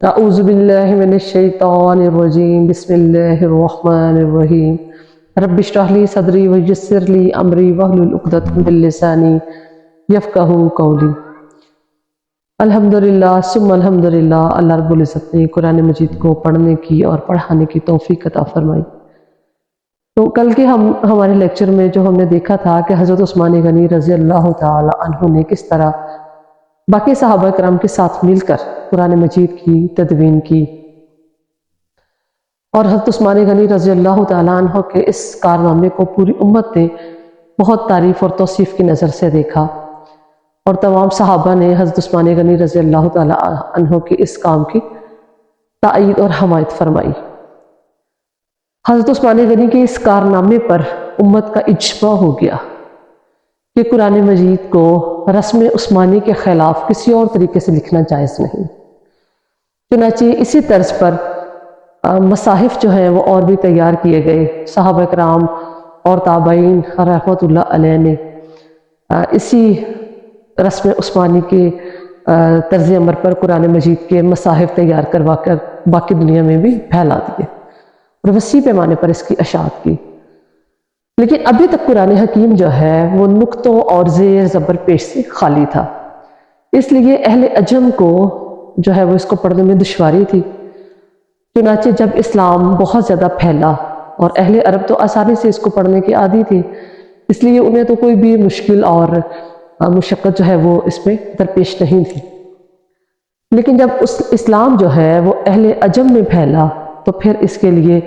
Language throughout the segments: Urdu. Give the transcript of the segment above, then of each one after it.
اعوذ باللہ من الشیطان الرجیم بسم اللہ الرحمن الرحیم رب اشرح لی صدری ویسر لی امری واحلل عقدۃ من لسانی یفقہوا قولی۔ الحمدللہ ثم الحمدللہ، اللہ رب العزت نے قرآن مجید کو پڑھنے کی اور پڑھانے کی توفیق عطا فرمائی۔ تو کل کے ہمارے لیکچر میں جو ہم نے دیکھا تھا کہ حضرت عثمان غنی رضی اللہ تعالی عنہ نے کس طرح باقی صحابہ کرام کے ساتھ مل کر قرآن مجید کی تدوین کی، اور حضرت عثمان غنی رضی اللہ تعالیٰ عنہ کے اس کارنامے کو پوری امت نے بہت تعریف اور توصیف کی نظر سے دیکھا، اور تمام صحابہ نے حضرت عثمان غنی رضی اللہ تعالیٰ عنہ کے اس کام کی تائید اور حمایت فرمائی۔ حضرت عثمان غنی کے اس کارنامے پر امت کا اجماع ہو گیا کہ قرآن مجید کو رسم عثمانی کے خلاف کسی اور طریقے سے لکھنا جائز نہیں۔ چنانچہ اسی طرز پر مصاحف جو ہیں وہ اور بھی تیار کیے گئے۔ صحابہ کرام اور تابعین رحمۃ اللہ علیہ نے اسی رسم عثمانی کے طرز عمل پر قرآن مجید کے مصاحف تیار کروا کر باقی دنیا میں بھی پھیلا دیے اور وسیع پیمانے پر اس کی اشاعت کی۔ لیکن ابھی تک قرآن حکیم جو ہے وہ نقطوں اور زیر زبر پیش سے خالی تھا، اس لیے اہل عجم کو جو ہے وہ اس کو پڑھنے میں دشواری تھی۔ چنانچہ جب اسلام بہت زیادہ پھیلا اور اہل عرب تو آسانی سے اس کو پڑھنے کے عادی تھے، اس لیے انہیں تو کوئی بھی مشکل اور مشقت جو ہے وہ اس میں درپیش نہیں تھی۔ لیکن جب اسلام جو ہے وہ اہل عجم میں پھیلا تو پھر اس کے لیے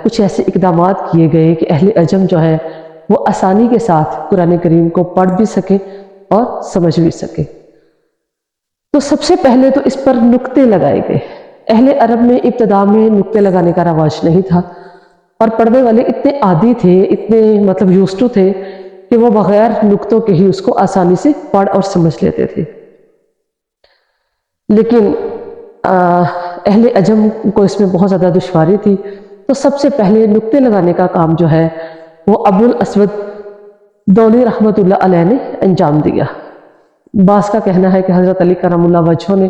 کچھ ایسے اقدامات کیے گئے کہ اہل عجم جو ہے وہ آسانی کے ساتھ قرآن کریم کو پڑھ بھی سکیں اور سمجھ بھی سکیں۔ تو سب سے پہلے تو اس پر نقطے لگائے گئے۔ اہل عرب میں ابتدا میں نقطے لگانے کا رواج نہیں تھا، اور پڑھنے والے اتنے عادی تھے، اتنے یوزٹو تھے کہ وہ بغیر نقطوں کے ہی اس کو آسانی سے پڑھ اور سمجھ لیتے تھے۔ لیکن اہل عجم کو اس میں بہت زیادہ دشواری تھی، تو سب سے پہلے نقطے لگانے کا کام جو ہے وہ ابو الاسود دولی رحمۃ اللہ علیہ نے انجام دیا۔ بعض کا کہنا ہے کہ حضرت علی کرم اللہ وجہہ نے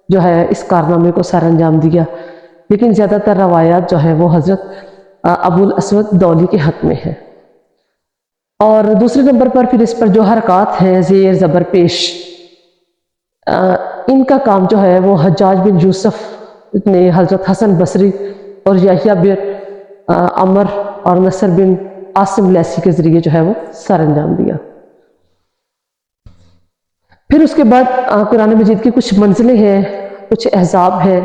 جو ہے اس کارنامے کو سر انجام دیا، لیکن زیادہ تر روایات جو ہے وہ حضرت ابو الاسود دولی کے حق میں ہے۔ اور دوسرے نمبر پر پھر اس پر جو حرکات ہیں زیر زبر پیش، ان کا کام جو ہے وہ حجاج بن یوسف نے حضرت حسن بصری اور یحییٰ بن عمر اور نصر بن عاصم لیثی کے ذریعے جو ہے وہ سر انجام دیا۔ پھر اس کے بعد قرآن مجید کی کچھ منزلیں ہیں، کچھ احزاب ہیں۔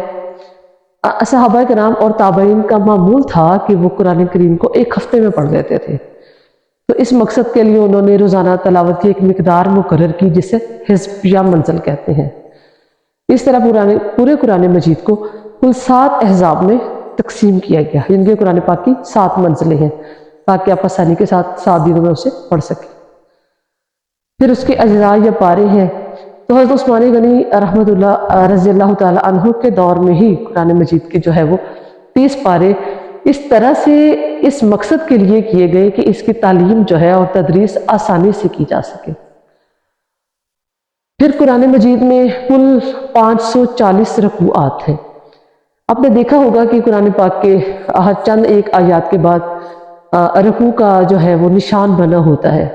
صحابہ کرام اور تابعین کا معمول تھا کہ وہ قرآن کریم کو ایک ہفتے میں پڑھ لیتے تھے، تو اس مقصد کے لیے انہوں نے روزانہ تلاوت کی ایک مقدار مقرر کی جسے حزب یا منزل کہتے ہیں۔ اس طرح پورے قرآن مجید کو کل 7 احزاب میں تقسیم کیا گیا، جن کے قرآن پاک کی 7 منزلیں ہیں، تاکہ آپ آسانی کے ساتھ 7 دنوں میں اسے پڑھ سکیں۔ پھر اس کے اجزاء یا پارے ہیں۔ تو حضرت عثمان غنی رحمۃ اللہ رضی اللہ تعالی عنہ کے دور میں ہی قرآن مجید کے جو ہے وہ 30 پارے اس طرح سے اس مقصد کے لیے کیے گئے کہ اس کی تعلیم جو ہے اور تدریس آسانی سے کی جا سکے۔ پھر قرآن مجید میں کل 540 رکوعات ہیں۔ آپ نے دیکھا ہوگا کہ قرآن پاک کے چند ایک آیات کے بعد رکوع کا جو ہے وہ نشان بنا ہوتا ہے،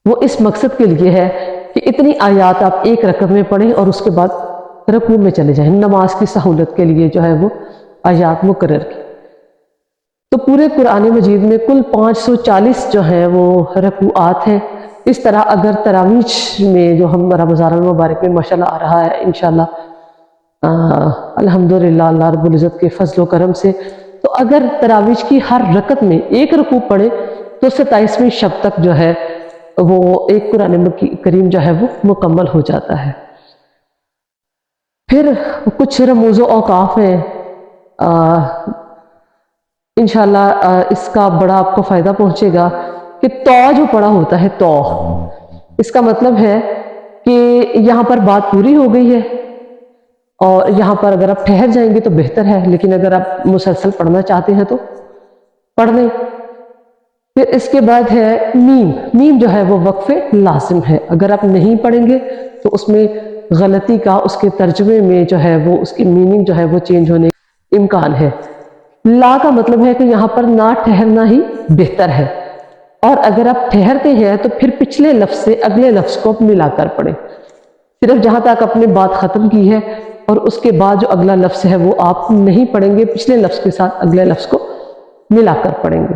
وہ اس مقصد کے لیے ہے کہ اتنی آیات آپ ایک رکعت میں پڑھیں اور اس کے بعد رکوع میں چلے جائیں، نماز کی سہولت کے لیے جو ہے وہ آیات مقرر کی۔ تو پورے قرآن مجید میں کل 540 جو ہیں وہ رکوعات ہیں۔ اس طرح اگر تراویح میں جو ہم رمضان المبارک میں ماشاءاللہ آ رہا ہے انشاءاللہ الحمدللہ اللہ رب العزت کے فضل و کرم سے، تو اگر تراویح کی ہر رکعت میں ایک رکوع پڑھے تو 27ویں شب تک جو ہے وہ ایک قرآن کریم جو ہے وہ مکمل ہو جاتا ہے۔ پھر کچھ رموز و اوقاف ہیں، انشاءاللہ اس کا بڑا آپ کو فائدہ پہنچے گا کہ تو جو پڑھا ہوتا ہے، تو اس کا مطلب ہے کہ یہاں پر بات پوری ہو گئی ہے اور یہاں پر اگر آپ ٹھہر جائیں گے تو بہتر ہے، لیکن اگر آپ مسلسل پڑھنا چاہتے ہیں تو پڑھ لیں۔ پھر اس کے بعد ہے میم جو ہے وہ وقف لازم ہے، اگر آپ نہیں پڑھیں گے تو اس میں غلطی کا اس کے ترجمے میں جو ہے وہ اس کی میننگ جو ہے وہ چینج ہونے کا امکان ہے۔ لا کا مطلب ہے کہ یہاں پر نہ ٹھہرنا ہی بہتر ہے، اور اگر آپ ٹھہرتے ہیں تو پھر پچھلے لفظ سے اگلے لفظ کو ملا کر پڑھیں، صرف جہاں تک اپنی بات ختم کی ہے اور اس کے بعد جو اگلا لفظ ہے وہ آپ نہیں پڑھیں گے، پچھلے لفظ کے ساتھ اگلے لفظ کو ملا کر پڑھیں گے۔